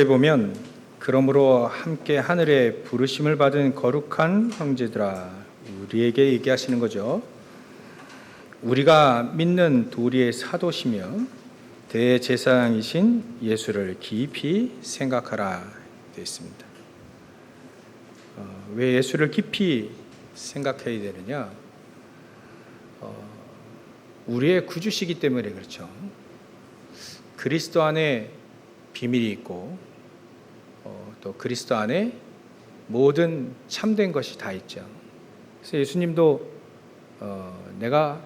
보면 그러므로 함께 하늘의 부르심을 받은 거룩한 형제들아, 우리에게 얘기하시는 거죠. 우리가 믿는 도리의 사도시며 대제사장이신 예수를 깊이 생각하라 되어 있습니다. 왜 예수를 깊이 생각해야 되느냐? 우리의 구주시기 때문에 그렇죠. 그리스도 안에 비밀이 있고 또 그리스도 안에 모든 참된 것이 다 있죠. 그래서 예수님도 내가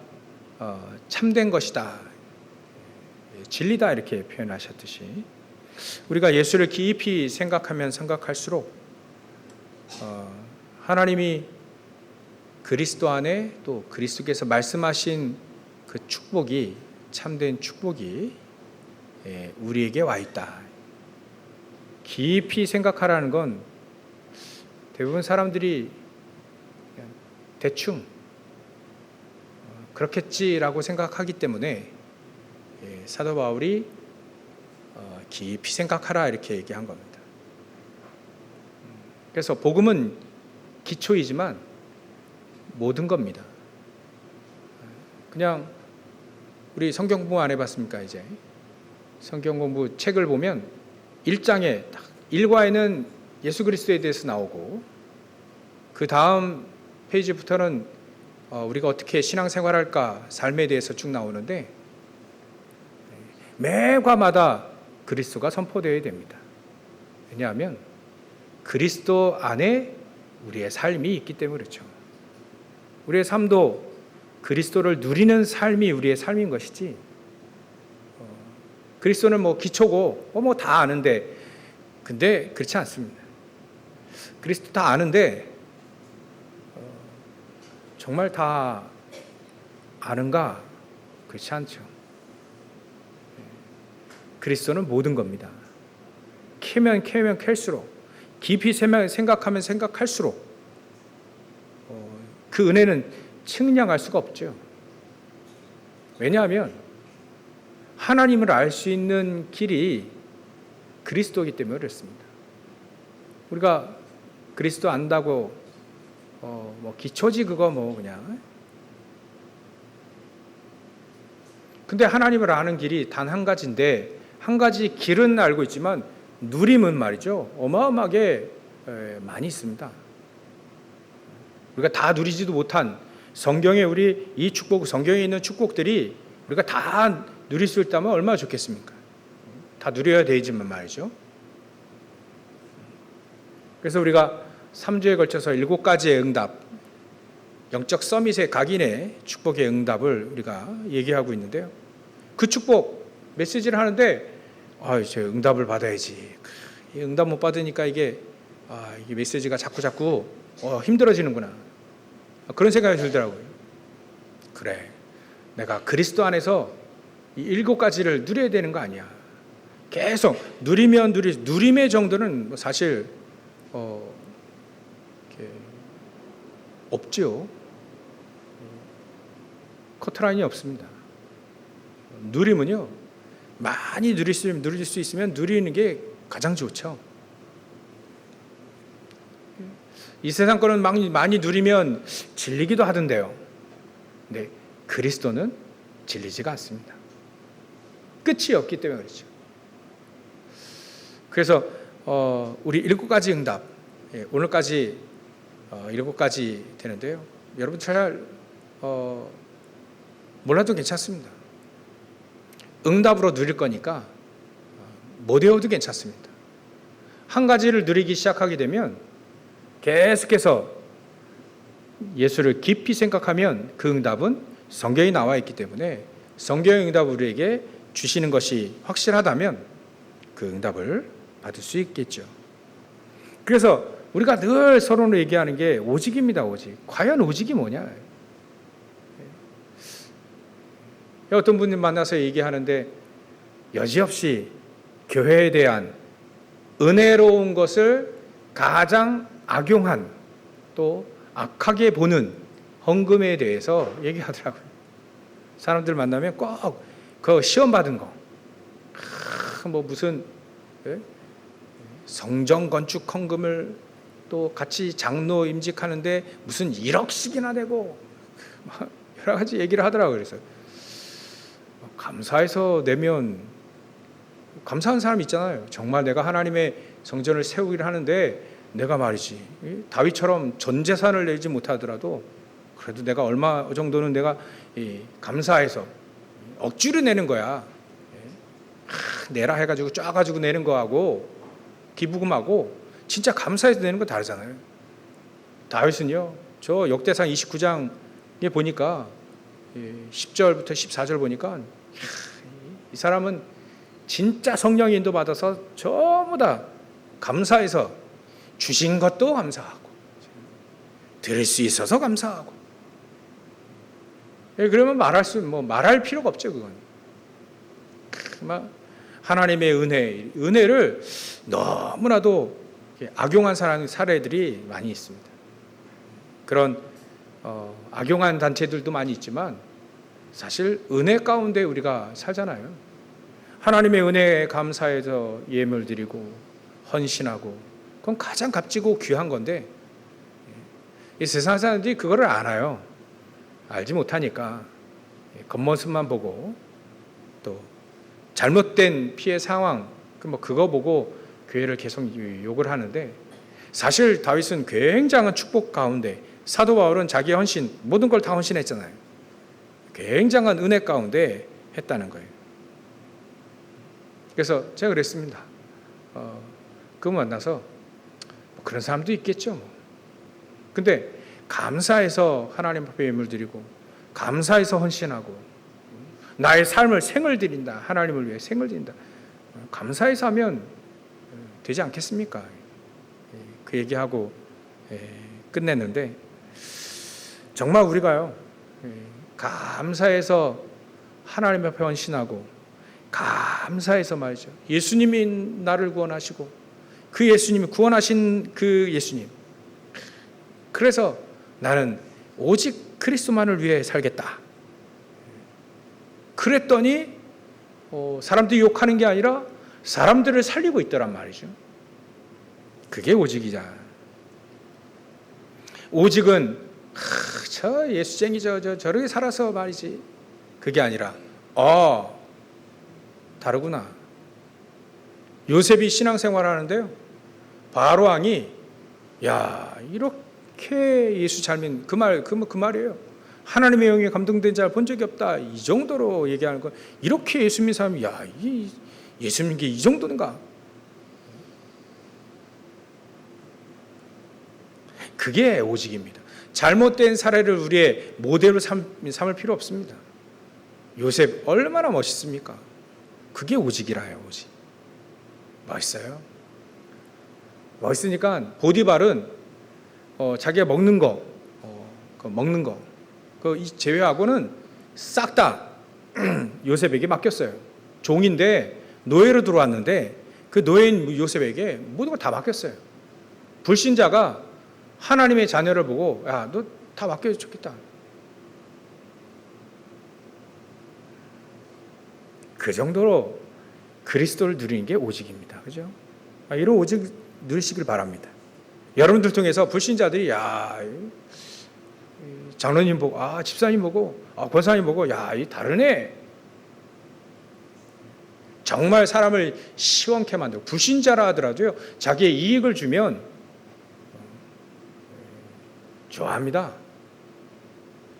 참된 것이다, 진리다 이렇게 표현하셨듯이 우리가 예수를 깊이 생각하면 생각할수록 하나님이 그리스도 안에 또 그리스도께서 말씀하신 그 축복이, 참된 축복이 우리에게 와 있다. 깊이 생각하라는 건 대부분 사람들이 그냥 대충 그렇겠지라고 생각하기 때문에 사도 바울이 깊이 생각하라 이렇게 얘기한 겁니다. 그래서 복음은 기초이지만 모든 겁니다. 그냥 우리 성경 공부 안 해봤습니까? 이제 성경 공부 책을 보면 1장에 1과에는 예수 그리스도에 대해서 나오고 그 다음 페이지부터는 우리가 어떻게 신앙생활할까, 삶에 대해서 쭉 나오는데 매 과마다 그리스도가 선포되어야 됩니다. 왜냐하면 그리스도 안에 우리의 삶이 있기 때문에 그렇죠. 우리의 삶도 그리스도를 누리는 삶이 우리의 삶인 것이지, 그리스도는 뭐 기초고 뭐 다 아는데, 근데 그렇지 않습니다. 그리스도 다 아는데 정말 다 아는가? 그렇지 않죠. 그리스도는 모든 겁니다. 캐면 캘수록, 깊이 생각하면 생각할수록 그 은혜는 측량할 수가 없죠. 왜냐하면 하나님을 알 수 있는 길이 그리스도이기 때문에 그렇습니다. 우리가 그리스도 안다고 뭐 기초지 그거 뭐 그냥. 근데 하나님을 아는 길이 단 한 가지인데, 한 가지 길은 알고 있지만 누림은 말이죠, 어마어마하게 많이 있습니다. 우리가 다 누리지도 못한 성경에 우리 이 축복, 성경에 있는 축복들이 우리가 다 누릴 수 있다면 얼마나 좋겠습니까? 다 누려야 되지만 말이죠. 그래서 우리가 3주에 걸쳐서 7가지의 응답, 영적 서밋의 각인의 축복의 응답을 우리가 얘기하고 있는데요. 그 축복 메시지를 하는데 제 응답을 받아야지. 이 응답 못 받으니까 이게 메시지가 자꾸 힘들어지는구나. 그런 생각이 들더라고요. 그래, 내가 그리스도 안에서 이 7가지를 누려야 되는 거 아니야. 계속 누리면 누림의 정도는 사실 없죠. 커트라인이 없습니다. 누림은요, 많이 누릴 수 있으면 누리는 게 가장 좋죠. 이 세상 거는 많이 누리면 질리기도 하던데요. 근데 그리스도는 질리지가 않습니다. 끝이 없기 때문에 그렇죠. 그래서 우리 7가지 응답, 오늘까지 7가지 되는데요. 여러분 잘 몰라도 괜찮습니다. 응답으로 누릴 거니까 못 외워도 괜찮습니다. 한 가지를 누리기 시작하게 되면 계속해서 예수를 깊이 생각하면 그 응답은 성경에 나와 있기 때문에 성경의 응답을 우리에게 주시는 것이 확실하다면 그 응답을 받을 수 있겠죠. 그래서 우리가 늘 서로는 얘기하는 게 오직입니다. 오직. 과연 오직이 뭐냐? 어떤 분들 만나서 얘기하는데 여지없이 교회에 대한 은혜로운 것을 가장 악용한, 또 악하게 보는 헌금에 대해서 얘기하더라고요. 사람들 만나면 꼭 그 시험 받은 거, 뭐 무슨 성전 건축 헌금을 또 같이 장로 임직하는데 무슨 1억씩이나 내고 막 여러 가지 얘기를 하더라고요. 그래서 감사해서 내면 감사한 사람 있잖아요. 정말 내가 하나님의 성전을 세우기를 하는데 내가 말이지 다윗처럼 전 재산을 내지 못하더라도 그래도 내가 얼마 정도는 내가 감사해서 억지로 내는 거야. 내라 해가지고 쫙가지고 내는 거하고 기부금하고 진짜 감사해서 내는 건 다르잖아요. 다윗은요, 저 역대상 29장에 보니까 10절부터 14절 보니까 이 사람은 진짜 성령 인도 받아서 전부 다 감사해서 주신 것도 감사하고 들을 수 있어서 감사하고. 그러면 말할 필요가 없죠. 그건 하나님의 은혜를 너무나도 악용한 사례들이 많이 있습니다. 그런 악용한 단체들도 많이 있지만 사실 은혜 가운데 우리가 살잖아요. 하나님의 은혜에 감사해서 예물 드리고 헌신하고 그건 가장 값지고 귀한 건데 이 세상 사람들이 그거를 알아요. 알지 못하니까 겉모습만 보고 또 잘못된 피해 상황 그거 보고 교회를 계속 욕을 하는데 사실 다윗은 굉장한 축복 가운데 사도 바울은 자기 헌신 모든 걸 다 헌신했잖아요. 굉장한 은혜 가운데 했다는 거예요. 그래서 제가 그랬습니다. 그거 만나서 그런 사람도 있겠죠. 근데 감사해서 하나님 앞에 예물 드리고 감사해서 헌신하고 나의 삶을 생을 드린다. 하나님을 위해 생을 드린다. 감사해서 하면 되지 않겠습니까? 그 얘기하고 끝냈는데 정말 우리가요 감사해서 하나님 앞에 헌신하고 감사해서 말이죠. 예수님이 나를 구원하시고 그 예수님이 구원하신 그 예수님. 그래서 나는 오직 그리스도만을 위해 살겠다. 그랬더니 사람들이 욕하는 게 아니라 사람들을 살리고 있더란 말이죠. 그게 오직이자. 오직은 저 예수쟁이 저렇게 살아서 말이지. 그게 아니라 다르구나. 요셉이 신앙생활 하는데요. 바로 왕이 야 이렇게 예수 잘 믿는 그 말이에요. 하나님의 영에 감동된 자를 본 적이 없다. 이 정도로 얘기하는 거. 이렇게 예수 믿는 사람이 이 예수 믿는 게 이 정도인가? 그게 오직입니다. 잘못된 사례를 우리의 모델로 삼을 필요 없습니다. 요셉 얼마나 멋있습니까? 그게 오직이라요. 오직. 멋있어요. 멋있으니까 보디발은 자기가 먹는 거 제외하고는 싹 다 요셉에게 맡겼어요. 종인데 노예로 들어왔는데 그 노예인 요셉에게 모든 걸 다 맡겼어요. 불신자가 하나님의 자녀를 보고 야, 너 다 맡겨도 좋겠다. 그 정도로 그리스도를 누리는 게 오직입니다. 그죠? 이런 오직 누리시길 바랍니다. 여러분들 통해서 불신자들이 장로님 보고 집사님 보고 권사님 보고 이 다르네. 정말 사람을 시원케 만들고 불신자라 하더라도요 자기의 이익을 주면 좋아합니다.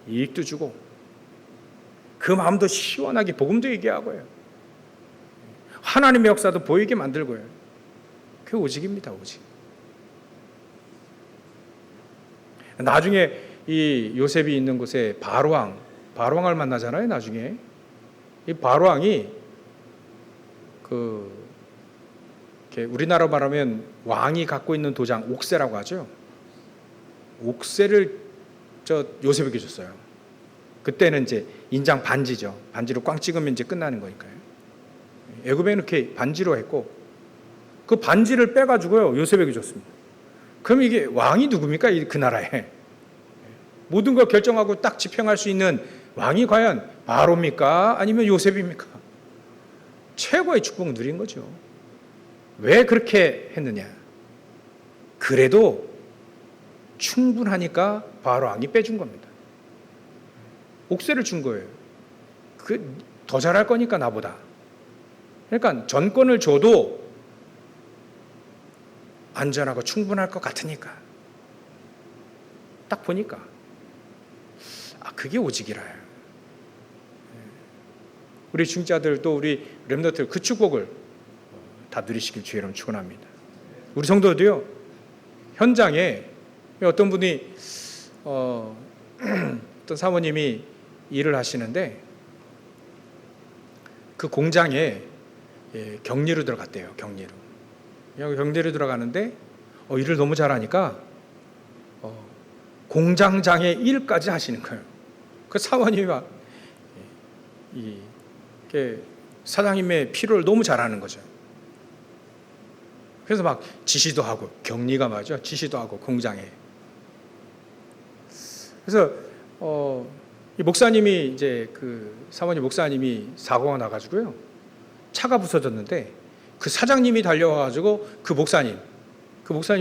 이익도 주고 그 마음도 시원하게 복음도 얘기하고요. 하나님의 역사도 보이게 만들고요. 그게 오직입니다. 오직. 나중에 이 요셉이 있는 곳에 바로왕을 만나잖아요. 나중에 이 바로왕이 우리나라 말하면 왕이 갖고 있는 도장 옥새라고 하죠. 옥새를 요셉에게 줬어요. 그때는 이제 인장 반지죠. 반지로 꽝 찍으면 이제 끝나는 거니까요. 애굽에는 이렇게 반지로 했고 그 반지를 빼가지고요 요셉에게 줬습니다. 그럼 이게 왕이 누굽니까? 그 나라에 모든 걸 결정하고 딱 집행할 수 있는 왕이 과연 바로입니까? 아니면 요셉입니까? 최고의 축복을 누린 거죠. 왜 그렇게 했느냐? 그래도 충분하니까 바로 왕이 빼준 겁니다. 옥새를 준 거예요. 더 잘할 거니까 나보다. 그러니까 전권을 줘도 안전하고 충분할 것 같으니까. 딱 보니까 그게 오직이라요. 우리 중자들 또 우리 렘넌트 그 축복을 다 누리시길 주의 이름으로 축원합니다. 우리 성도도요. 현장에 어떤 분이 어떤 사모님이 일을 하시는데 그 공장에 격리로 들어갔대요. 격리로 들어가는데 일을 너무 잘하니까 공장장의 일까지 하시는 거예요. 그 사모님이 막 사장님의 필요를 너무 잘하는 거죠. 그래서 막 지시도 하고, 격리가 맞죠? 지시도 하고 공장에. 그래서 이 목사님이 이제 그 사모님 목사님이 사고가 나가지고요, 차가 부서졌는데 그 사장님이 달려와가지고 그 목사님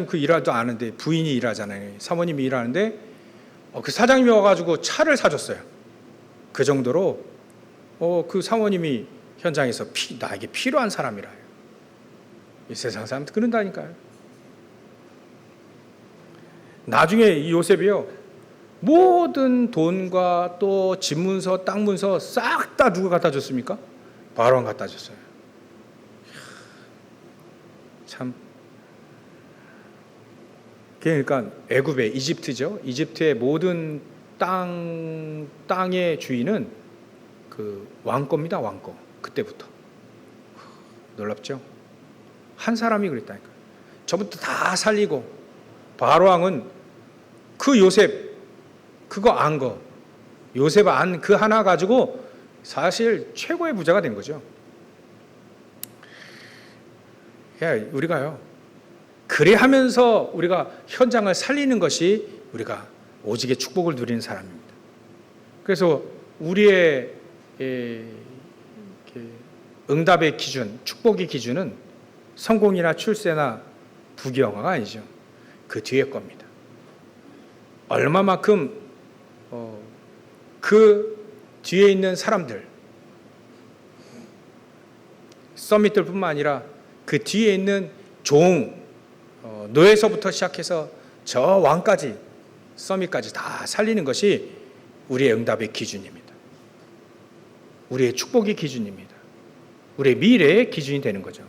그 일하도 아는데, 부인이 일하잖아요. 사모님이 일하는데 그 사장님이 와가지고 차를 사줬어요. 그 정도로 그 사모님이 현장에서 나에게 필요한 사람이라요. 이 세상 사람들 그런다니까요. 나중에 이 요셉이요, 모든 돈과 또 집문서, 땅 문서 싹 다 누가 갖다 줬습니까? 바로가 갖다 줬어요. 참. 그러니까 애굽의 이집트죠. 이집트의 모든 땅의 주인은 그 왕거입니다. 왕거. 그때부터. 놀랍죠? 한 사람이 그랬다니까요. 저부터 다 살리고, 바로 왕은 그 요셉, 그거 안 거, 요셉 안 그 하나 가지고 사실 최고의 부자가 된 거죠. 우리가요, 그래 하면서 우리가 현장을 살리는 것이 우리가 오직의 축복을 누리는 사람입니다. 그래서 우리의 응답의 기준, 축복의 기준은 성공이나 출세나 부귀영화가 아니죠. 그 뒤에 겁니다. 얼마만큼 그 뒤에 있는 사람들, 서밋들뿐만 아니라 그 뒤에 있는 종, 노예서부터 시작해서 저 왕까지, 서밋까지 다 살리는 것이 우리의 응답의 기준입니다. 우리의 축복의 기준입니다. 우리의 미래의 기준이 되는 거죠.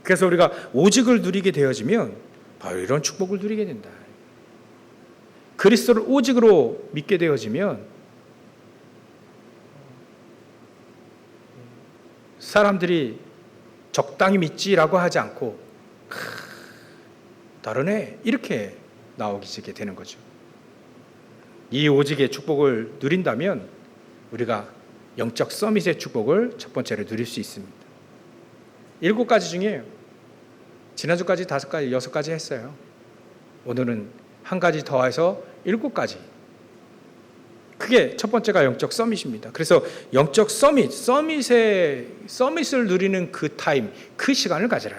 그래서 우리가 오직을 누리게 되어지면 바로 이런 축복을 누리게 된다. 그리스도를 오직으로 믿게 되어지면 사람들이 적당히 믿지라고 하지 않고 다르네 이렇게 나오게 되는 거죠. 이 오직의 축복을 누린다면 우리가 영적 서밋의 축복을 첫 번째로 누릴 수 있습니다. 7가지 중에 지난주까지 5가지, 6가지 했어요. 오늘은 한 가지 더해서 7가지. 그게 첫 번째가 영적 서밋입니다. 그래서 영적 서밋을 누리는 그 타임, 그 시간을 가지라.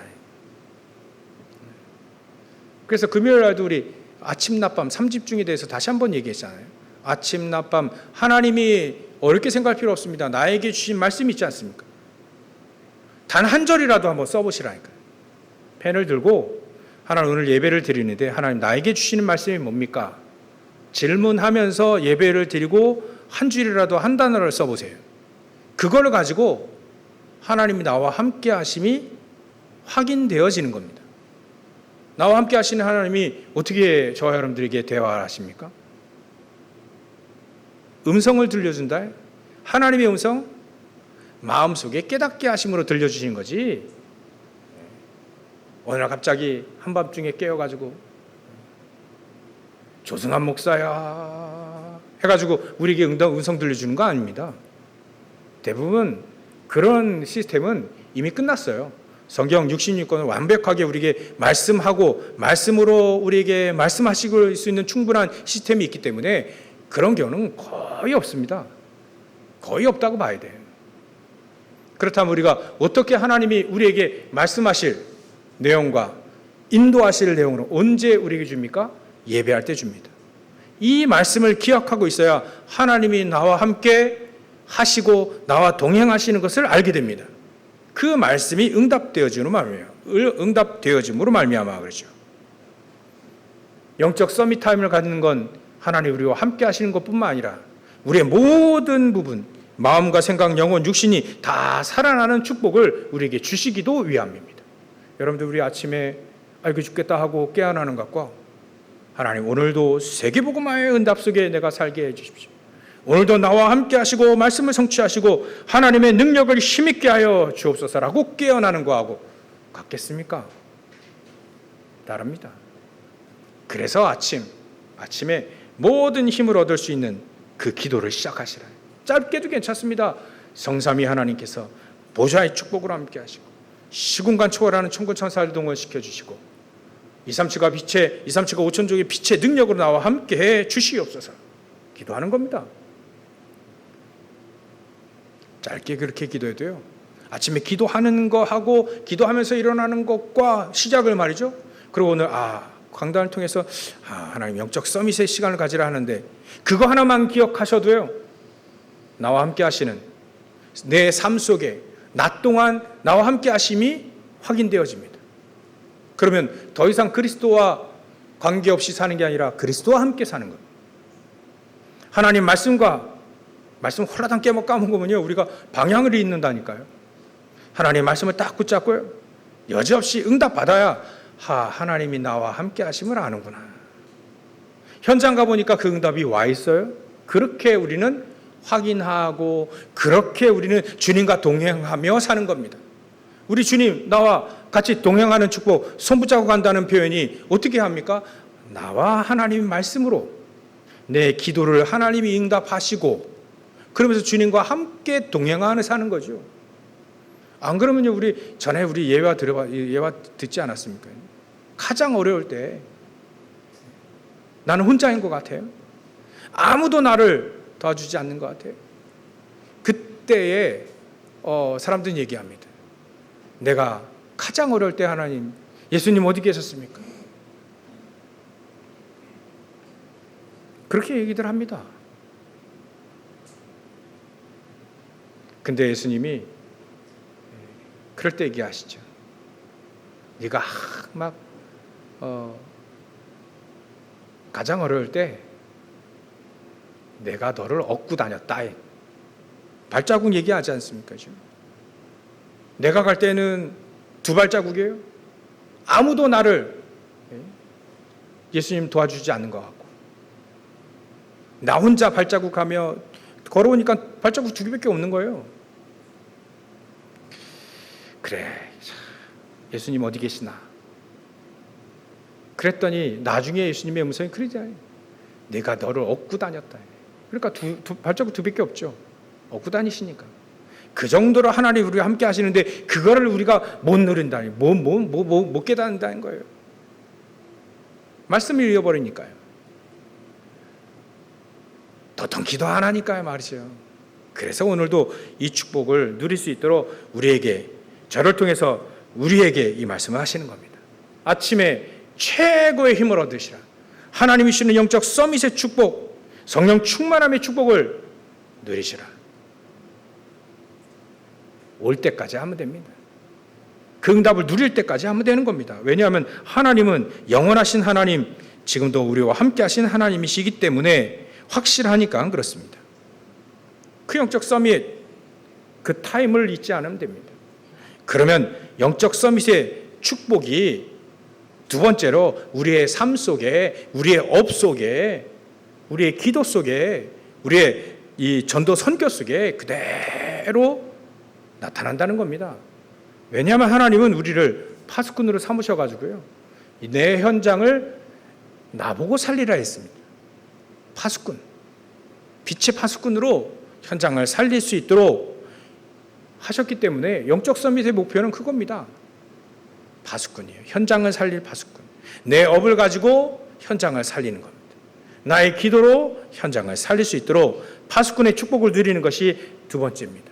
그래서 금요일 날도 우리 아침 낮밤 3집중에 대해서 다시 한번 얘기했잖아요. 아침 낮밤 하나님이 어렵게 생각할 필요 없습니다. 나에게 주신 말씀이 있지 않습니까? 단 한 절이라도 한번 써보시라니까요. 펜을 들고 하나님 오늘 예배를 드리는데 하나님 나에게 주시는 말씀이 뭡니까? 질문하면서 예배를 드리고 한 줄이라도 한 단어를 써보세요. 그걸 가지고 하나님이 나와 함께 하심이 확인되어지는 겁니다. 나와 함께 하시는 하나님이 어떻게 저와 여러분들에게 대화를 하십니까? 음성을 들려준다. 하나님의 음성, 마음속에 깨닫게 하심으로 들려주시는 거지. 어느 날 갑자기 한밤중에 깨어가지고 조승한 목사야 해가지고 우리에게 음성 들려주는 거 아닙니다. 대부분 그런 시스템은 이미 끝났어요. 성경 66권을 완벽하게 우리에게 말씀하고 말씀으로 우리에게 말씀하실 수 있는 충분한 시스템이 있기 때문에 그런 경우는 거의 없습니다. 거의 없다고 봐야 돼요. 그렇다면 우리가 어떻게 하나님이 우리에게 말씀하실 내용과 인도하실 내용으로 언제 우리에게 줍니까? 예배할 때 줍니다. 이 말씀을 기억하고 있어야 하나님이 나와 함께 하시고 나와 동행하시는 것을 알게 됩니다. 그 말씀이 응답되어짐으로 말미암아 그러죠. 영적 서밋 타임을 갖는 건 하나님 우리와 함께 하시는 것뿐만 아니라 우리의 모든 부분, 마음과 생각, 영혼, 육신이 다 살아나는 축복을 우리에게 주시기도 위함입니다. 여러분들 우리 아침에 알고 죽겠다 하고 깨어나는 것과 하나님 오늘도 세계복음화의 응답 속에 내가 살게 해주십시오. 오늘도 나와 함께 하시고 말씀을 성취하시고 하나님의 능력을 힘있게 하여 주옵소서라고 깨어나는 거하고 같겠습니까? 다릅니다. 그래서 아침에 모든 힘을 얻을 수 있는 그 기도를 시작하시라. 짧게도 괜찮습니다. 성삼위 하나님께서 보좌의 축복으로 함께 하시고 시공간 초월하는 천군 천사를 동원시켜 주시고 237과 5천족의 빛의 능력으로 나와 함께 해 주시옵소서. 기도하는 겁니다. 짧게 그렇게 기도해도요. 아침에 기도하는 거 하고 기도하면서 일어나는 것과 시작을 말이죠. 그리고 오늘 강단을 통해서 하나님 영적 서밋의 시간을 가지라 하는데 그거 하나만 기억하셔도요. 나와 함께 하시는 내 삶 속에 낮 동안 나와 함께 하심이 확인되어집니다. 그러면 더 이상 그리스도와 관계없이 사는 게 아니라 그리스도와 함께 사는 거예요. 하나님 말씀 홀라당 까먹으면요 우리가 방향을 잃는다니까요. 하나님 말씀을 딱 붙잡고요 여지없이 응답받아야 하나님이 나와 함께 하심을 아는구나. 현장 가보니까 그 응답이 와 있어요. 그렇게 우리는 확인하고 그렇게 우리는 주님과 동행하며 사는 겁니다. 우리 주님 나와 같이 동행하는 축복 손붙잡고 간다는 표현이 어떻게 합니까? 나와 하나님 말씀으로 내 기도를 하나님이 응답하시고 그러면서 주님과 함께 동행하는 사는 거죠. 안 그러면요 우리 전에 우리 예화 듣지 않았습니까? 가장 어려울 때 나는 혼자인 것 같아요. 아무도 나를 도와주지 않는 것 같아요. 그때에 사람들은 얘기합니다. 내가 가장 어려울 때 하나님, 예수님 어디 계셨습니까? 그렇게 얘기들 합니다. 근데 예수님이 그럴 때 얘기하시죠. 네가 막 가장 어려울 때 내가 너를 얻고 다녔다. 발자국 얘기하지 않습니까? 지금? 내가 갈 때는 2발자국이에요. 아무도 나를 예수님 도와주지 않는 것 같고 나 혼자 발자국 가며 걸어오니까 발자국 2개밖에 없는 거예요. 그래 예수님 어디 계시나? 그랬더니 나중에 예수님의 음성이 그러잖아요. 내가 너를 얻고 다녔다. 그러니까 발자국 2개밖에 없죠. 얻고 다니시니까. 그 정도로 하나님 우리와 함께 하시는데 그거를 우리가 못 누린다니 못 깨닫는다는 거예요. 말씀을 잃어버리니까요. 도통 기도 안 하니까요 말이죠. 그래서 오늘도 이 축복을 누릴 수 있도록 우리에게 저를 통해서 우리에게 이 말씀을 하시는 겁니다. 아침에 최고의 힘을 얻으시라. 하나님이 주시는 영적 서밋의 축복, 성령 충만함의 축복을 누리시라. 올 때까지 하면 됩니다. 그 응답을 누릴 때까지 하면 되는 겁니다. 왜냐하면 하나님은 영원하신 하나님, 지금도 우리와 함께 하신 하나님이시기 때문에 확실하니까 그렇습니다. 그 영적 서밋, 그 타임을 잊지 않으면 됩니다. 그러면 영적 서밋의 축복이 두 번째로 우리의 삶 속에, 우리의 업 속에, 우리의 기도 속에, 우리의 이 전도 선교 속에 그대로 나타난다는 겁니다. 왜냐하면 하나님은 우리를 파수꾼으로 삼으셔가지고요. 내 현장을 나보고 살리라 했습니다. 파수꾼, 빛의 파수꾼으로 현장을 살릴 수 있도록 하셨기 때문에 영적 서밋의 목표는 그겁니다. 파수꾼이에요. 현장을 살릴 파수꾼. 내 업을 가지고 현장을 살리는 겁니다. 나의 기도로 현장을 살릴 수 있도록 파수꾼의 축복을 누리는 것이 두 번째입니다.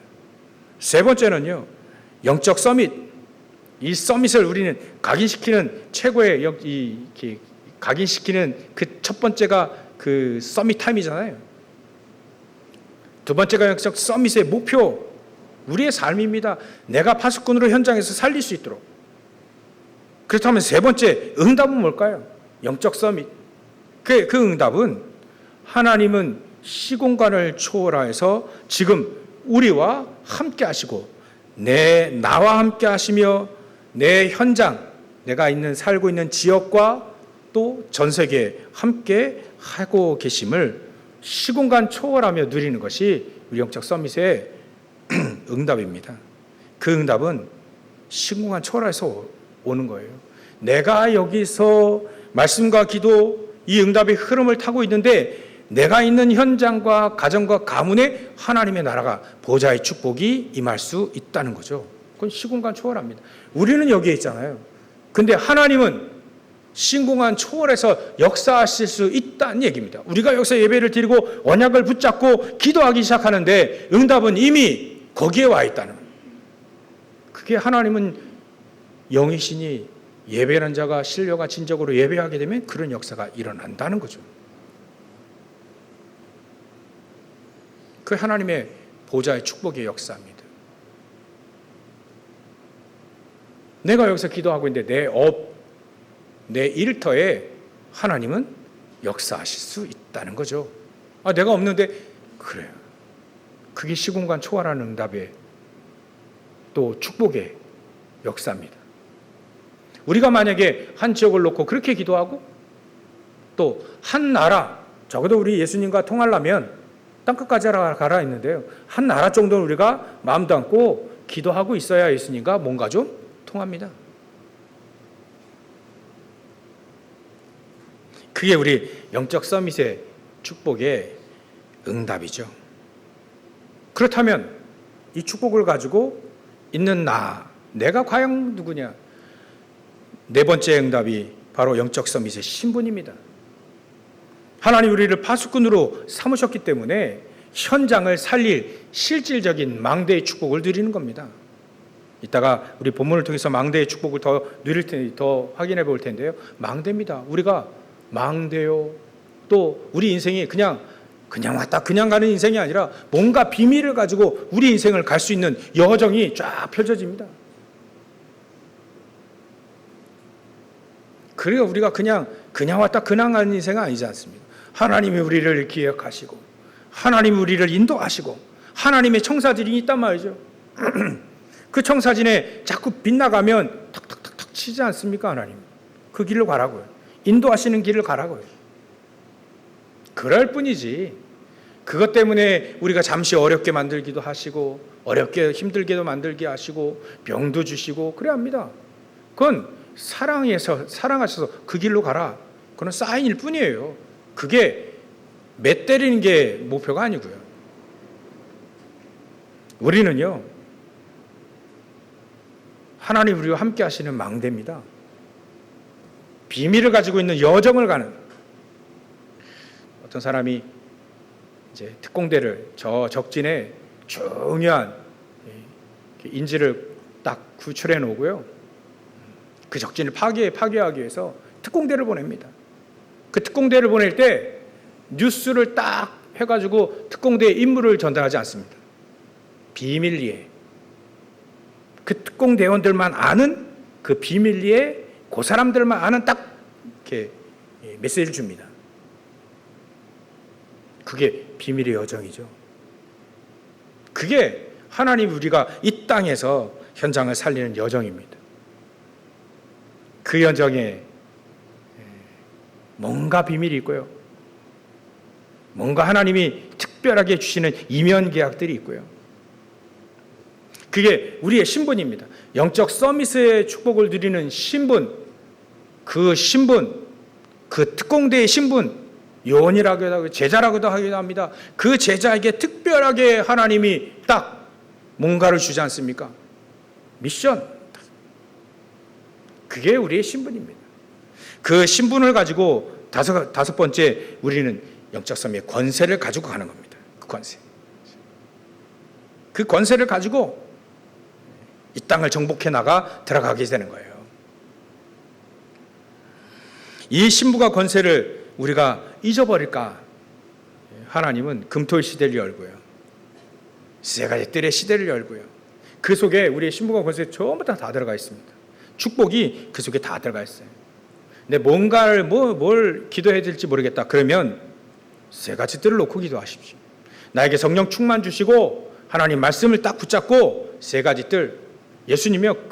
세 번째는요, 영적 서밋. 이 서밋을 우리는 각인시키는 최고의 각인시키는 그 첫 번째가 그 서밋 타임이잖아요. 두 번째가 영적 서밋의 목표, 우리의 삶입니다. 내가 파수꾼으로 현장에서 살릴 수 있도록. 그렇다면 세 번째 응답은 뭘까요? 영적 서밋. 그 응답은 하나님은 시공간을 초월해서 지금 우리와 함께 하시고 나와 함께 하시며 내 현장, 내가 살고 있는 지역과 또 전 세계에 함께 하고 계심을 시공간 초월하며 누리는 것이 우리 영적 서밋의 응답입니다. 그 응답은 시공간 초월해서 오는 거예요. 내가 여기서 말씀과 기도, 이 응답의 흐름을 타고 있는데 내가 있는 현장과 가정과 가문에 하나님의 나라가 보좌의 축복이 임할 수 있다는 거죠. 그건 시공간 초월합니다. 우리는 여기에 있잖아요. 근데 하나님은 시공간 초월해서 역사하실 수 있다는 얘기입니다. 우리가 여기서 예배를 드리고 언약을 붙잡고 기도하기 시작하는데 응답은 이미 거기에 와 있다는 거예요. 그게 하나님은 영이시니 예배하는 자가 신뢰가 진정으로 예배하게 되면 그런 역사가 일어난다는 거죠. 그 하나님의 보좌의 축복의 역사입니다. 내가 여기서 기도하고 있는데 내 일터에 하나님은 역사하실 수 있다는 거죠. 내가 없는데 그래요. 그게 시공간 초월하는 응답의 또 축복의 역사입니다. 우리가 만약에 한 지역을 놓고 그렇게 기도하고 또 한 나라, 적어도 우리 예수님과 통하려면 땅끝까지 가라 했는데요. 한 나라 정도는 우리가 마음 담고 기도하고 있어야 예수님과 뭔가 좀 통합니다. 그게 우리 영적 서밋의 축복의 응답이죠. 그렇다면 이 축복을 가지고 있는 내가 과연 누구냐? 네 번째 응답이 바로 영적 서밋의 신분입니다. 하나님 우리를 파수꾼으로 삼으셨기 때문에 현장을 살릴 실질적인 망대의 축복을 누리는 겁니다. 이따가 우리 본문을 통해서 망대의 축복을 더 확인해 볼 텐데요. 망대입니다. 우리가 망대요. 또 우리 인생이 그냥 왔다 그냥 가는 인생이 아니라 뭔가 비밀을 가지고 우리 인생을 갈 수 있는 여정이 쫙 펼쳐집니다. 그래서 우리가 그냥 왔다 그냥 가는 인생은 아니지 않습니까? 하나님이 우리를 기억하시고 하나님이 우리를 인도하시고 하나님의 청사진이 있단 말이죠. 그 청사진에 자꾸 빗나가면 탁탁탁탁 치지 않습니까? 하나님 그 길로 가라고요. 인도하시는 길을 가라고요. 그럴 뿐이지 그것 때문에 우리가 잠시 어렵게 만들기도 하시고 어렵게 힘들게도 만들게 하시고 병도 주시고 그래야 합니다. 그건 사랑하셔서 그 길로 가라. 그건 사인일 뿐이에요. 그게 몇 때리는 게 목표가 아니고요. 우리는요 하나님 우리와 함께 하시는 망대입니다. 비밀을 가지고 있는 여정을 가는 어떤 사람이 이제 특공대를 저 적진에 중요한 인지를 딱 구출해 놓고요. 그 적진을 파괴하기 위해서 특공대를 보냅니다. 그 특공대를 보낼 때 뉴스를 딱 해가지고 특공대의 임무를 전달하지 않습니다. 비밀리에 그 특공대원들만 아는 그 비밀리에 그 사람들만 아는 딱 이렇게 메시지를 줍니다. 그게 비밀의 여정이죠. 그게 하나님 우리가 이 땅에서 현장을 살리는 여정입니다. 그 여정에 뭔가 비밀이 있고요. 뭔가 하나님이 특별하게 주시는 이면 계약들이 있고요. 그게 우리의 신분입니다. 영적 서밋의 축복을 누리는 신분, 그 특공대의 신분, 요원이라고도 하고 제자라고도 하기도 합니다. 그 제자에게 특별하게 하나님이 딱 뭔가를 주지 않습니까? 미션. 그게 우리의 신분입니다. 그 신분을 가지고 다섯 번째 우리는 영적 서밋의 권세를 가지고 가는 겁니다. 그 권세를 가지고 이 땅을 정복해 나가 들어가게 되는 거예요. 이 신부가 권세를 우리가 잊어버릴까? 하나님은 금토일 시대를 열고요. 세 가지 뜰의 시대를 열고요. 그 속에 우리의 신부가 권세 전부 다 들어가 있습니다. 축복이 그 속에 다 들어가 있어요. 근데 뭔가를 뭘 기도해야 될지 모르겠다. 그러면 세 가지 뜰을 놓고 기도하십시오. 나에게 성령 충만 주시고 하나님 말씀을 딱 붙잡고 세 가지 뜰. 예수님이요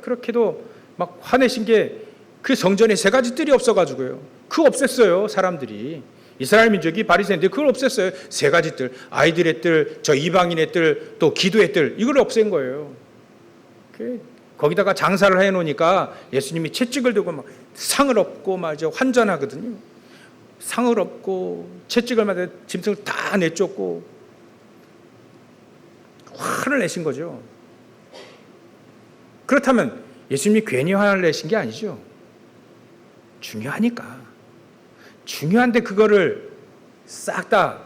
그렇게도 막 화내신 게 그 성전에 세 가지 뜰이 없어가지고요. 그거 없앴어요. 사람들이. 이스라엘 민족이 바리새인들 그걸 없앴어요. 세 가지 뜰. 아이들의 뜰, 저 이방인의 뜰, 또 기도의 뜰. 이걸 없앤 거예요. 거기다가 장사를 해놓으니까 예수님이 채찍을 들고 막 상을 얻고 말이죠. 환전하거든요. 상을 얻고 채찍을 맞아 짐승을 다 내쫓고 화를 내신 거죠. 그렇다면 예수님이 괜히 화를 내신 게 아니죠. 중요하니까. 중요한데 그거를 싹 다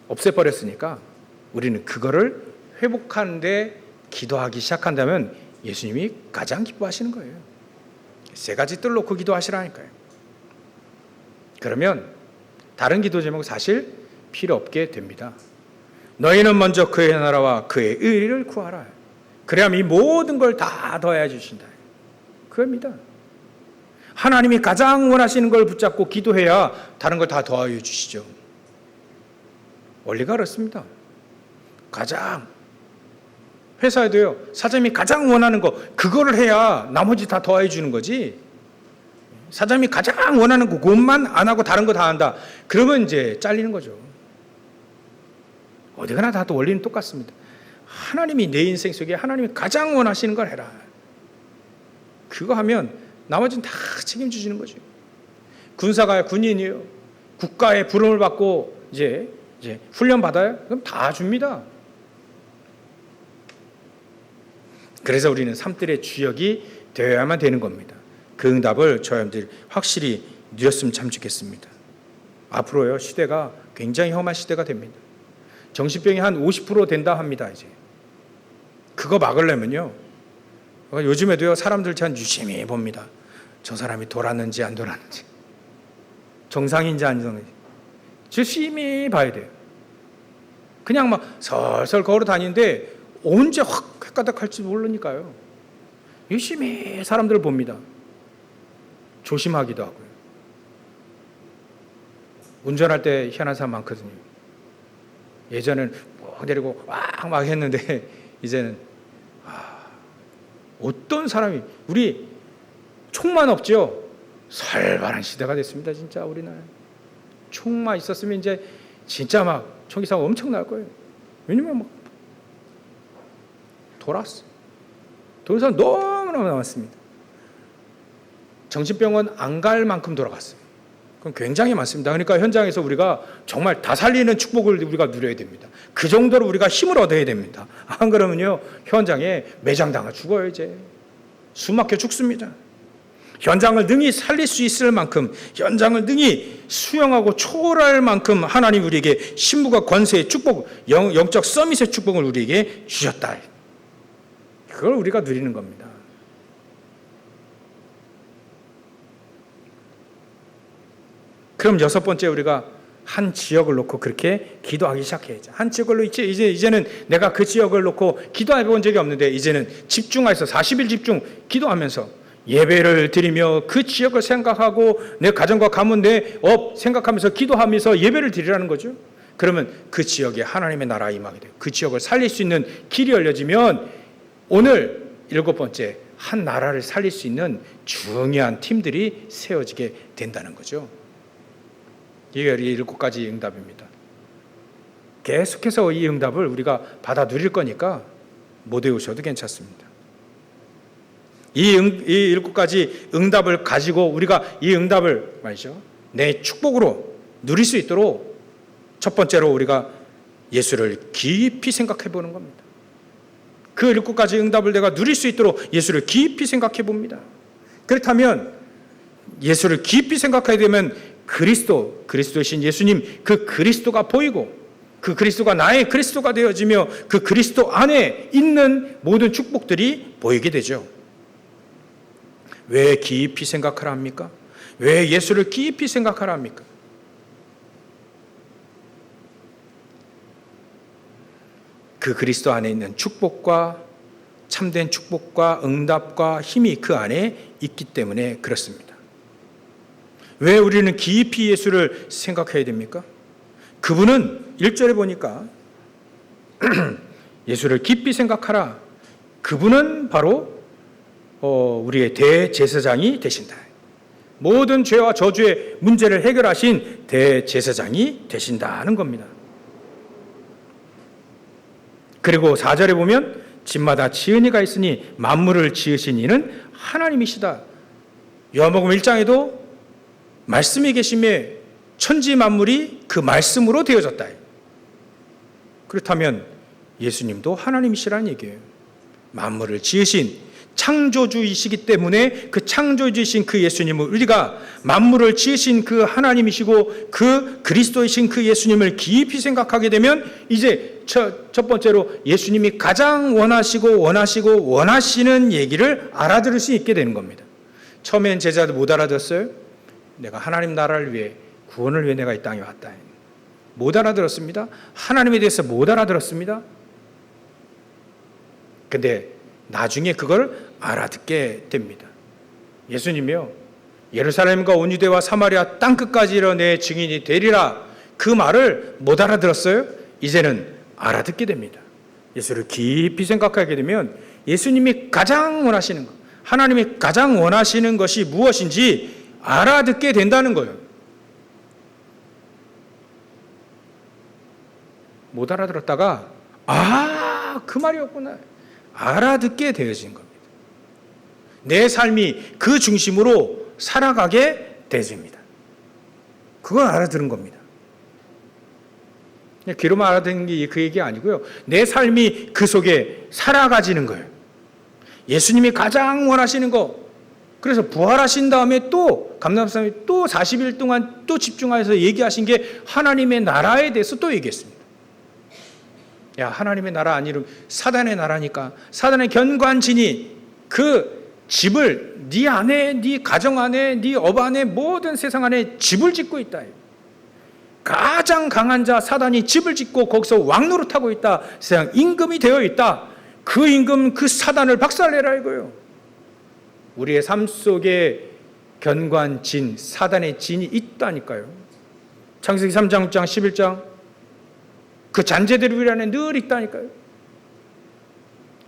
없애버렸으니까 우리는 그거를 회복하는데 기도하기 시작한다면 예수님이 가장 기뻐하시는 거예요. 세 가지 뜰 놓고 기도하시라니까요. 그러면 다른 기도 제목은 사실 필요 없게 됩니다. 너희는 먼저 그의 나라와 그의 의를 구하라. 그래야만 이 모든 걸 다 더해 주신다. 그겁니다. 하나님이 가장 원하시는 걸 붙잡고 기도해야 다른 걸 다 더하여 주시죠. 원리가 그렇습니다. 가장 회사에도요. 사장님이 가장 원하는 거 그거를 해야 나머지 다 더해 주는 거지. 사장님이 가장 원하는 거 그것만 안 하고 다른 거 다 한다. 그러면 이제 잘리는 거죠. 어디 가나 다 또 원리는 똑같습니다. 하나님이 내 인생 속에 하나님이 가장 원하시는 걸 해라. 그거 하면 나머지는 다 책임지시는 거죠. 군사가 군인이요. 국가의 부름을 받고 이제 훈련 받아요? 그럼 다 줍니다. 그래서 우리는 삶들의 주역이 되어야만 되는 겁니다. 그 응답을 저희들 확실히 누렸으면 참 좋겠습니다. 앞으로요 시대가 굉장히 험한 시대가 됩니다. 정신병이 한 50% 된다 합니다. 이제 그거 막으려면요. 요즘에도요 사람들 참 유심히 봅니다. 저 사람이 돌았는지 안 돌았는지, 정상인지 안 정상인지 유심히 봐야 돼요. 그냥 막 설설 걸어 다니는데 언제 확 헷가닥할지 모르니까요. 유심히 사람들을 봅니다. 조심하기도 하고요. 운전할 때 희한한 사람 많거든요. 예전에는 막 내리고 막 했는데 이제는 어떤 사람이 우리 총만 없죠. 살벌한 시대가 됐습니다. 진짜 우리나라 총만 있었으면 이제 진짜 막 총기사가 엄청날 거예요. 왜냐면 막 돌았어. 도는 사람 너무너무 많습니다. 정신병원 안 갈 만큼 돌아갔어요. 그럼 굉장히 많습니다. 그러니까 현장에서 우리가 정말 다 살리는 축복을 우리가 누려야 됩니다. 그 정도로 우리가 힘을 얻어야 됩니다. 안 그러면요 현장에 매장당하 죽어요. 이제 숨 막혀 죽습니다. 현장을 능히 살릴 수 있을 만큼, 현장을 능히 수용하고 초월할 만큼 하나님 우리에게 신부가 권세의 축복, 영적 서밋의 축복을 우리에게 주셨다. 그걸 우리가 누리는 겁니다. 그럼 여섯 번째 우리가 한 지역을 놓고 그렇게 기도하기 시작해야죠. 한 지역을 이제는 내가 그 지역을 놓고 기도해 본 적이 없는데 이제는 집중해서 40일 집중 기도하면서 예배를 드리며 그 지역을 생각하고 내 가정과 가문 내 업 생각하면서 기도하면서 예배를 드리라는 거죠. 그러면 그 지역에 하나님의 나라가 임하게 돼요. 그 지역을 살릴 수 있는 길이 열려지면 오늘 일곱 번째 한 나라를 살릴 수 있는 중요한 팀들이 세워지게 된다는 거죠. 이게 일곱 가지 응답입니다. 계속해서 이 응답을 우리가 받아 누릴 거니까 못 외우셔도 괜찮습니다. 이 일곱 가지 응답을 가지고 우리가 이 응답을 말이죠. 내 축복으로 누릴 수 있도록 첫 번째로 우리가 예수를 깊이 생각해 보는 겁니다. 그 일곱 가지 응답을 내가 누릴 수 있도록 예수를 깊이 생각해 봅니다. 그렇다면 예수를 깊이 생각하게 되면 그리스도이신 예수님 그 그리스도가 보이고 그 그리스도가 나의 그리스도가 되어지며 그 그리스도 안에 있는 모든 축복들이 보이게 되죠. 왜 깊이 생각하라 합니까? 왜 예수를 깊이 생각하라 합니까? 그 그리스도 안에 있는 축복과 참된 축복과 응답과 힘이 그 안에 있기 때문에 그렇습니다. 왜 우리는 깊이 예수를 생각해야 됩니까? 그분은 1절에 보니까 예수를 깊이 생각하라. 그분은 바로 우리의 대제사장이 되신다. 모든 죄와 저주의 문제를 해결하신 대제사장이 되신다는 겁니다. 그리고 4절에 보면 집마다 지은 이가 있으니 만물을 지으신 이는 하나님이시다. 요한복음 1장에도 말씀이 계심에 천지 만물이 그 말씀으로 되어졌다. 그렇다면 예수님도 하나님이시라는 얘기예요. 만물을 지으신 창조주이시기 때문에 그 창조주이신 그 예수님을 우리가 만물을 지으신 그 하나님이시고 그 그리스도이신 그 예수님을 깊이 생각하게 되면 이제 첫 번째로 예수님이 가장 원하시는 얘기를 알아들을 수 있게 되는 겁니다. 처음엔 제자들 못 알아들었어요. 내가 하나님 나라를 위해 구원을 위해 내가 이 땅에 왔다. 못 알아들었습니다. 하나님에 대해서 못 알아들었습니다. 근데 나중에 그걸 알아듣게 됩니다. 예수님이요, 예루살렘과 온 유대와 사마리아 땅끝까지 이르러 내 증인이 되리라, 그 말을 못 알아들었어요. 이제는 알아듣게 됩니다. 예수를 깊이 생각하게 되면 예수님이 가장 원하시는 것, 하나님이 가장 원하시는 것이 무엇인지 알아듣게 된다는 거예요. 못 알아들었다가 그 말이었구나 알아듣게 되어진 겁니다. 내 삶이 그 중심으로 살아가게 되어집니다. 그걸 알아들은 겁니다. 귀로만 알아듣는 게 그 얘기 아니고요. 내 삶이 그 속에 살아가지는 거예요. 예수님이 가장 원하시는 거. 그래서 부활하신 다음에 또 감람산에 또 40일 동안 또 집중해서 얘기하신 게 하나님의 나라에 대해서 또 얘기했습니다. 야, 하나님의 나라 아니면 사단의 나라니까 사단의 견관진이 그 집을 네 안에, 네 가정 안에, 네 업 안에, 모든 세상 안에 집을 짓고 있다. 가장 강한 자 사단이 집을 짓고 거기서 왕노릇하고 있다. 세상 임금이 되어 있다. 그 임금, 그 사단을 박살내라 이거예요. 우리의 삶 속에 견관진, 사단의 진이 있다니까요. 창세기 3장, 6장, 11장 그 잔재들 우리 안에 늘 있다니까요.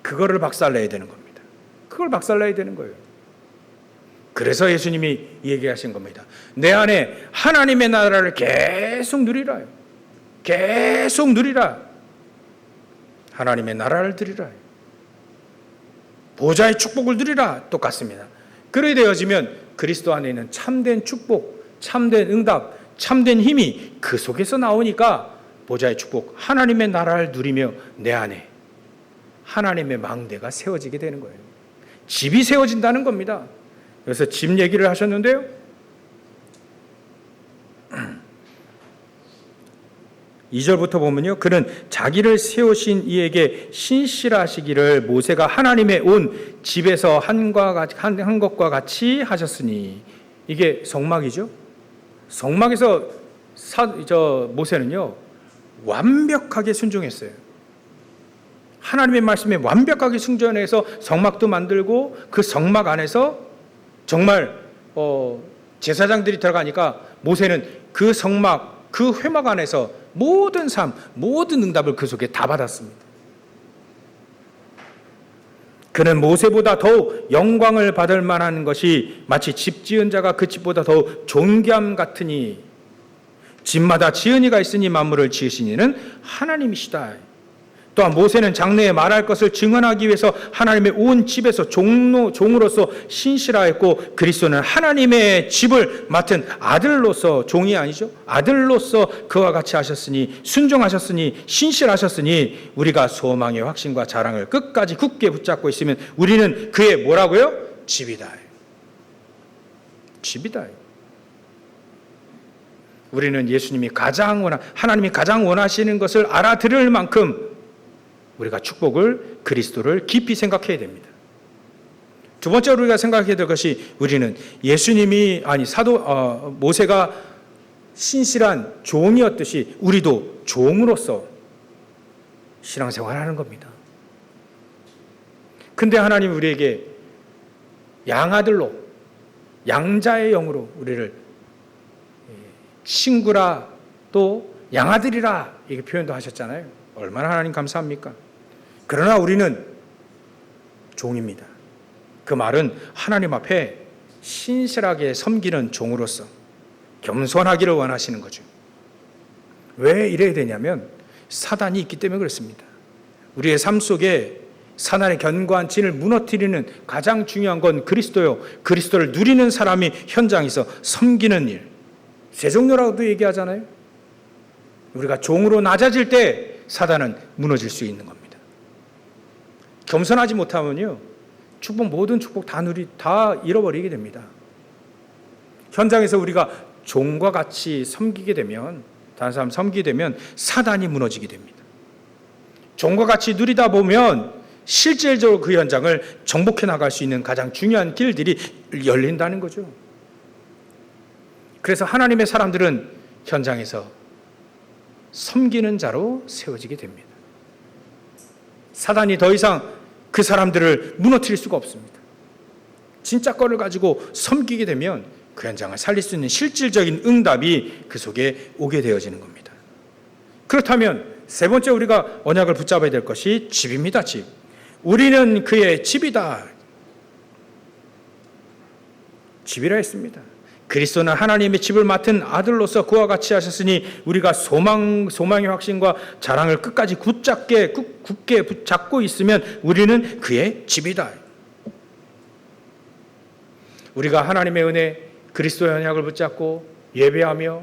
그거를 박살내야 되는 겁니다. 그걸 박살내야 되는 거예요. 그래서 예수님이 얘기하신 겁니다. 내 안에 하나님의 나라를 계속 누리라요. 계속 누리라. 하나님의 나라를 누리라. 보좌의 축복을 누리라. 똑같습니다. 그렇게 되어지면 그리스도 안에 있는 참된 축복, 참된 응답, 참된 힘이 그 속에서 나오니까 보좌의 축복, 하나님의 나라를 누리며 내 안에 하나님의 망대가 세워지게 되는 거예요. 집이 세워진다는 겁니다. 그래서 집 얘기를 하셨는데요. 2절부터 보면요. 그는 자기를 세우신 이에게 신실하시기를 모세가 모세가 온 집에서 한 것과 같이 하셨으니, 이게 성막이죠. 성막에서 모세는요 완벽하게 순종했어요. 하나님의 말씀에 완벽하게 순종해서 성막도 만들고 그 성막 안에서 정말 제사장들이 들어가니까 모세는 그 성막, 그 회막 안에서 모든 삶, 모든 응답을 그 속에 다 받았습니다. 그는 모세보다 더욱 영광을 받을 만한 것이 마치 집 지은 자가 그 집보다 더욱 존귀함 같으니, 집마다 지은 이가 있으니 만물을 지으신 이는 하나님이시다. 또한 모세는 장래에 말할 것을 증언하기 위해서 하나님의 온 집에서 종으로서 신실하였고, 그리스도는 하나님의 집을 맡은 아들로서, 종이 아니죠, 아들로서 그와 같이 하셨으니, 순종하셨으니, 신실하셨으니, 우리가 소망의 확신과 자랑을 끝까지 굳게 붙잡고 있으면 우리는 그의 뭐라고요? 집이다. 집이다. 우리는 예수님이 하나님이 가장 원하시는 것을 알아들을 만큼 우리가 축복을, 그리스도를 깊이 생각해야 됩니다. 두 번째로 우리가 생각해야 될 것이, 우리는 모세가 신실한 종이었듯이 우리도 종으로서 신앙생활을 하는 겁니다. 근데 하나님 우리에게 양아들로, 양자의 영으로 우리를 친구라, 또 양아들이라 이렇게 표현도 하셨잖아요. 얼마나 하나님 감사합니까? 그러나 우리는 종입니다. 그 말은 하나님 앞에 신실하게 섬기는 종으로서 겸손하기를 원하시는 거죠. 왜 이래야 되냐면 사단이 있기 때문에 그렇습니다. 우리의 삶 속에 사단의 견고한 진을 무너뜨리는 가장 중요한 건 그리스도요. 그리스도를 누리는 사람이 현장에서 섬기는 일. 세종료라고도 얘기하잖아요. 우리가 종으로 낮아질 때 사단은 무너질 수 있는 겁니다. 겸손하지 못하면요, 모든 축복 다 잃어버리게 됩니다. 현장에서 우리가 종과 같이 섬기게 되면, 다른 사람 섬기게 되면 사단이 무너지게 됩니다. 종과 같이 누리다 보면 실질적으로 그 현장을 정복해 나갈 수 있는 가장 중요한 길들이 열린다는 거죠. 그래서 하나님의 사람들은 현장에서 섬기는 자로 세워지게 됩니다. 사단이 더 이상 그 사람들을 무너뜨릴 수가 없습니다. 진짜 거를 가지고 섬기게 되면 그 현장을 살릴 수 있는 실질적인 응답이 그 속에 오게 되어지는 겁니다. 그렇다면 세 번째 우리가 언약을 붙잡아야 될 것이 집입니다. 집. 우리는 그의 집이다. 집이라 했습니다. 그리스도는 하나님의 집을 맡은 아들로서 그와 같이 하셨으니 우리가 소망의 확신과 자랑을 끝까지 굳게 붙잡고 있으면 우리는 그의 집이다. 우리가 하나님의 은혜, 그리스도의 언약을 붙잡고 예배하며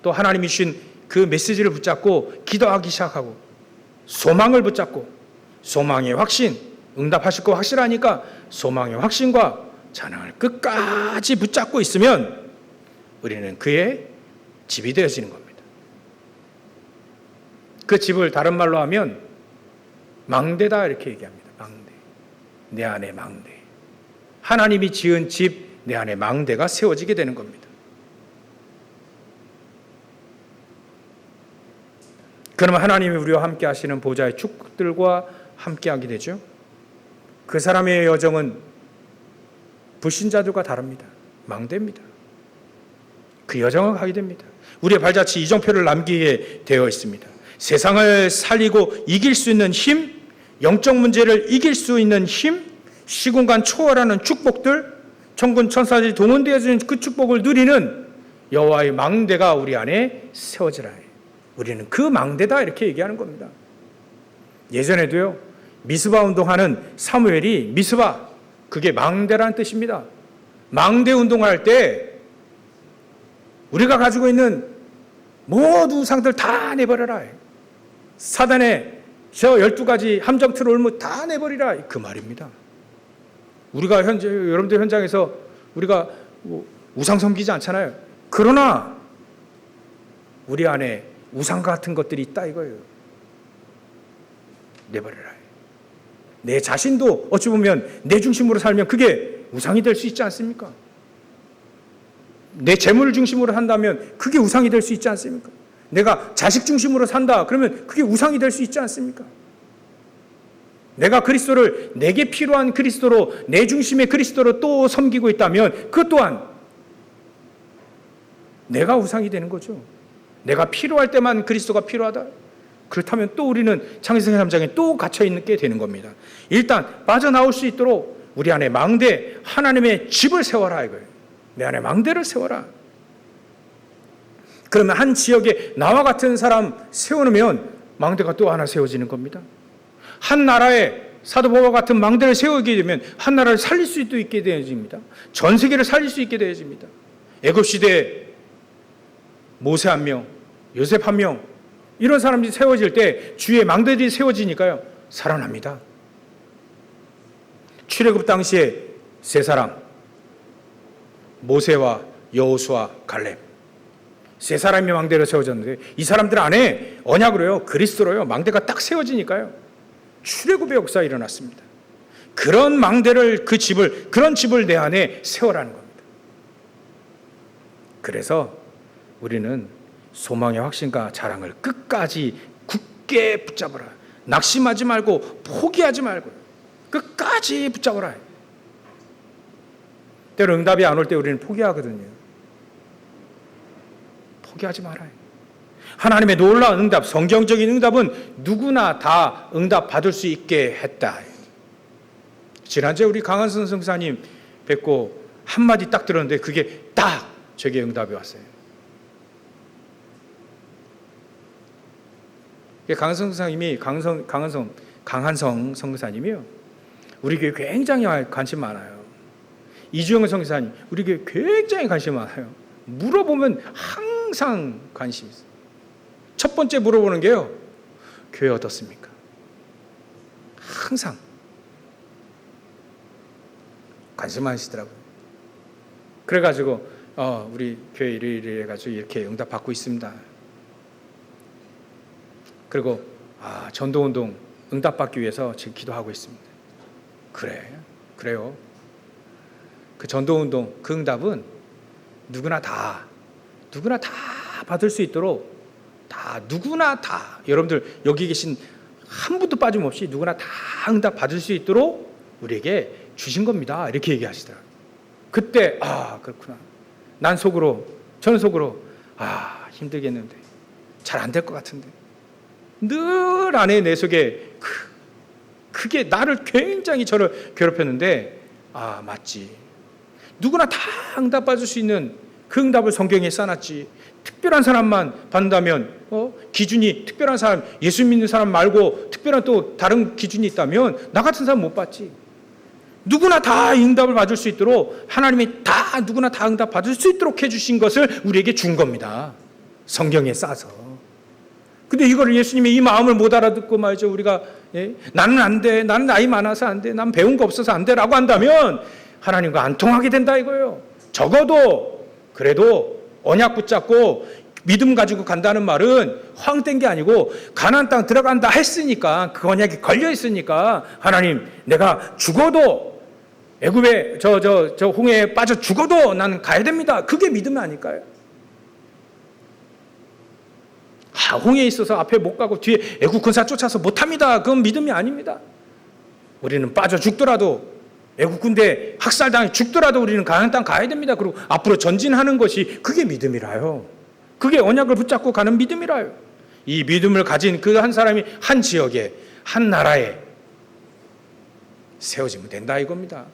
또 하나님이 주신 그 메시지를 붙잡고 기도하기 시작하고 소망을 붙잡고 소망의 확신, 응답하실 거 확실하니까 소망의 확신과 자랑을 끝까지 붙잡고 있으면 우리는 그의 집이 되어지는 겁니다. 그 집을 다른 말로 하면 망대다 이렇게 얘기합니다. 망대. 내 안에 망대. 하나님이 지은 집, 내 안에 망대가 세워지게 되는 겁니다. 그러면 하나님이 우리와 함께 하시는 보좌의 축복들과 함께 하게 되죠. 그 사람의 여정은 불신자들과 다릅니다. 망대입니다. 그 여정을 가게 됩니다. 우리의 발자취 이정표를 남기게 되어 있습니다. 세상을 살리고 이길 수 있는 힘, 영적 문제를 이길 수 있는 힘, 시공간 초월하는 축복들, 천군 천사들이 동원되어지는 그 축복을 누리는 여호와의 망대가 우리 안에 세워지라. 우리는 그 망대다 이렇게 얘기하는 겁니다. 예전에도요, 미스바 운동하는 사무엘이 미스바, 그게 망대라는 뜻입니다. 망대 운동할 때 우리가 가지고 있는 모든 우상들 다 내버려라. 사단의 저 12가지 함정 트롤무 다 내버리라. 그 말입니다. 우리가 여러분들 현장에서 우리가 우상 섬기지 않잖아요. 그러나 우리 안에 우상 같은 것들이 있다 이거예요. 내버려라. 내 자신도 어찌 보면 내 중심으로 살면 그게 우상이 될 수 있지 않습니까? 내 재물 중심으로 산다면 그게 우상이 될 수 있지 않습니까? 내가 자식 중심으로 산다 그러면 그게 우상이 될 수 있지 않습니까? 내가 그리스도를 내게 필요한 그리스도로, 내 중심의 그리스도로 또 섬기고 있다면 그것 또한 내가 우상이 되는 거죠. 내가 필요할 때만 그리스도가 필요하다. 그렇다면 또 우리는 창세기 3장에 또 갇혀있게 되는 겁니다. 일단 빠져나올 수 있도록 우리 안에 망대, 하나님의 집을 세워라 이거예요. 내 안에 망대를 세워라. 그러면 한 지역에 나와 같은 사람 세워놓으면 망대가 또 하나 세워지는 겁니다. 한 나라에 사도 바울과 같은 망대를 세우게 되면 한 나라를 살릴 수도 있게 되어집니다. 전 세계를 살릴 수 있게 되어집니다. 애굽 시대에 모세 한 명, 요셉 한 명, 이런 사람들이 세워질 때 주위에 망대들이 세워지니까요, 살아납니다. 출애굽 당시에 세 사람, 모세와 여호수아, 갈렙, 세 사람이 망대로 세워졌는데 이 사람들 안에 언약으로요, 그리스도로요, 망대가 딱 세워지니까요, 출애굽의 역사가 일어났습니다. 그런 망대를, 그런 집을 내 안에 세워라는 겁니다. 그래서 우리는 소망의 확신과 자랑을 끝까지 굳게 붙잡으라. 낙심하지 말고 포기하지 말고 끝까지 붙잡으라. 때로 응답이 안 올 때 우리는 포기하거든요. 포기하지 말아요. 하나님의 놀라운 응답, 성경적인 응답은 누구나 다 응답 받을 수 있게 했다. 지난주에 우리 강한선 성사님 뵙고 한마디 딱 들었는데 그게 딱 제게 응답이 왔어요. 강한성 성사님이 강한성 성사님이요, 우리 교회 굉장히 관심 많아요. 이주영 성사님, 우리 교회 굉장히 관심 많아요. 물어보면 항상 관심이 있어요. 첫 번째 물어보는 게요, 교회 어떻습니까? 항상 관심 많으시더라고요. 그래가지고 우리 교회 이래 가지고 이렇게 응답 받고 있습니다. 그리고 전도운동 응답 받기 위해서 지금 기도하고 있습니다. 그래요. 그 전도운동 그 응답은 누구나 다 받을 수 있도록, 누구나 다 여러분들 여기 계신 한 분도 빠짐없이 누구나 다 응답 받을 수 있도록 우리에게 주신 겁니다. 이렇게 얘기하시더라고요. 그때 그렇구나. 저는 속으로 힘들겠는데, 잘 안 될 것 같은데, 늘 안에 내 속에 그게 나를 굉장히 저를 괴롭혔는데, 맞지. 누구나 다 응답 받을 수 있는 그 응답을 성경에 써놨지. 특별한 사람만 받는다면, 기준이 특별한 사람, 예수 믿는 사람 말고 특별한 또 다른 기준이 있다면 나 같은 사람 못 받지. 누구나 다 응답을 받을 수 있도록 하나님이 누구나 다 응답 받을 수 있도록 해주신 것을 우리에게 준 겁니다. 성경에 싸서. 근데 이거를 예수님이 이 마음을 못 알아듣고 말이죠. 우리가 나는 안 돼, 나는 나이 많아서 안 돼, 난 배운 거 없어서 안 돼라고 한다면 하나님과 안 통하게 된다 이거예요. 적어도 그래도 언약 붙잡고 믿음 가지고 간다는 말은 허황된 게 아니고, 가나안 땅 들어간다 했으니까, 그 언약이 걸려 있으니까, 하나님 내가 죽어도 애굽에 저 홍해에 빠져 죽어도 나는 가야 됩니다. 그게 믿음 아닐까요? 홍해에 있어서 앞에 못 가고 뒤에 애굽 군사 쫓아서 못 합니다. 그건 믿음이 아닙니다. 우리는 빠져 죽더라도, 애국 군대 학살당해 죽더라도 우리는 가나안 땅 가야 됩니다. 그리고 앞으로 전진하는 것이 그게 믿음이라요. 그게 언약을 붙잡고 가는 믿음이라요. 이 믿음을 가진 그 한 사람이 한 지역에, 한 나라에 세워지면 된다 이겁니다.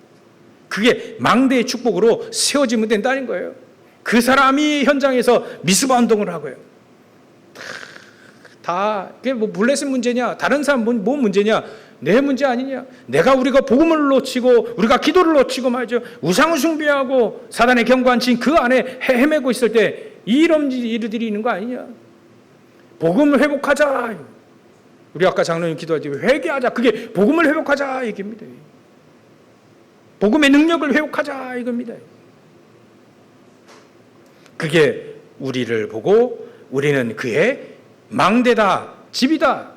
그게 망대의 축복으로 세워지면 된다는 거예요. 그 사람이 현장에서 미스바 운동을 하고요. 그게 뭐 블레셋 문제냐, 다른 사람 뭐 문제냐, 내 문제 아니냐. 우리가 복음을 놓치고 우리가 기도를 놓치고 말이죠, 우상을 숭배하고 사단의 경관친 그 안에 헤매고 있을 때 이런 일들이 있는 거 아니냐. 복음을 회복하자. 우리 아까 장로님 기도할 때 회개하자. 그게 복음을 회복하자 얘기입니다. 복음의 능력을 회복하자 이겁니다. 그게 우리를 보고 우리는 망대다, 집이다,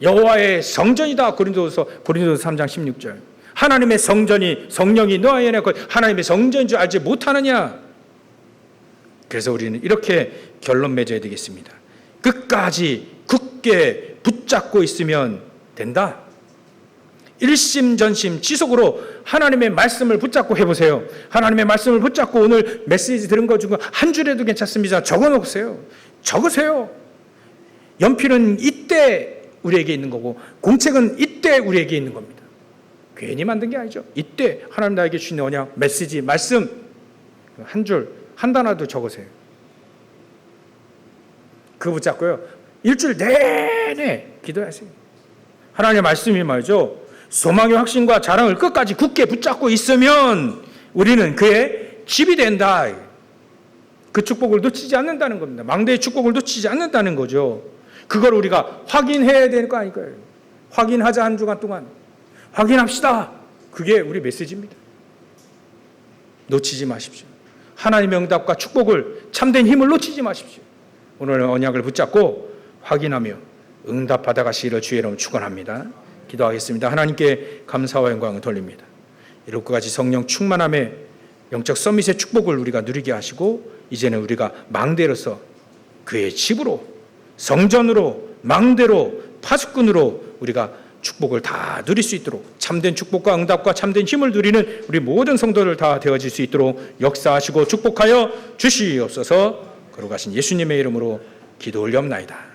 여호와의 성전이다. 고린도서 3장 16절. 하나님의 성령이 너 안에 하나님의 성전인 줄 알지 못하느냐. 그래서 우리는 이렇게 결론 맺어야 되겠습니다. 끝까지 굳게 붙잡고 있으면 된다. 일심전심 지속으로 하나님의 말씀을 붙잡고 해보세요. 하나님의 말씀을 붙잡고 오늘 메시지 들은 것 중 한 줄에도 괜찮습니다. 적어놓으세요. 적으세요. 연필은 이때 우리에게 있는 거고, 공책은 이때 우리에게 있는 겁니다. 괜히 만든 게 아니죠. 이때 하나님 나에게 주신 언약, 메시지, 말씀 한 줄, 한 단어도 적으세요. 그거 붙잡고요, 일주일 내내 기도하세요. 하나님의 말씀이 말이죠, 소망의 확신과 자랑을 끝까지 굳게 붙잡고 있으면 우리는 그의 집이 된다. 그 축복을 놓치지 않는다는 겁니다. 망대의 축복을 놓치지 않는다는 거죠. 그걸 우리가 확인해야 되는 거 아닐까요? 확인하자. 한 주간 동안 확인합시다. 그게 우리 메시지입니다. 놓치지 마십시오. 하나님의 응답과 축복을, 참된 힘을 놓치지 마십시오. 오늘 언약을 붙잡고 확인하며 응답 받아가시기를 주의 이름으로 축원합니다. 기도하겠습니다. 하나님께 감사와 영광을 돌립니다. 이렇게까지 성령 충만함의 영적 서밋의 축복을 우리가 누리게 하시고 이제는 우리가 망대로서 그의 집으로 성전으로 망대로 파수꾼으로 우리가 축복을 다 누릴 수 있도록 참된 축복과 응답과 참된 힘을 누리는 우리 모든 성도들 다 되어질 수 있도록 역사하시고 축복하여 주시옵소서. 거룩하신 예수님의 이름으로 기도 올리옵나이다.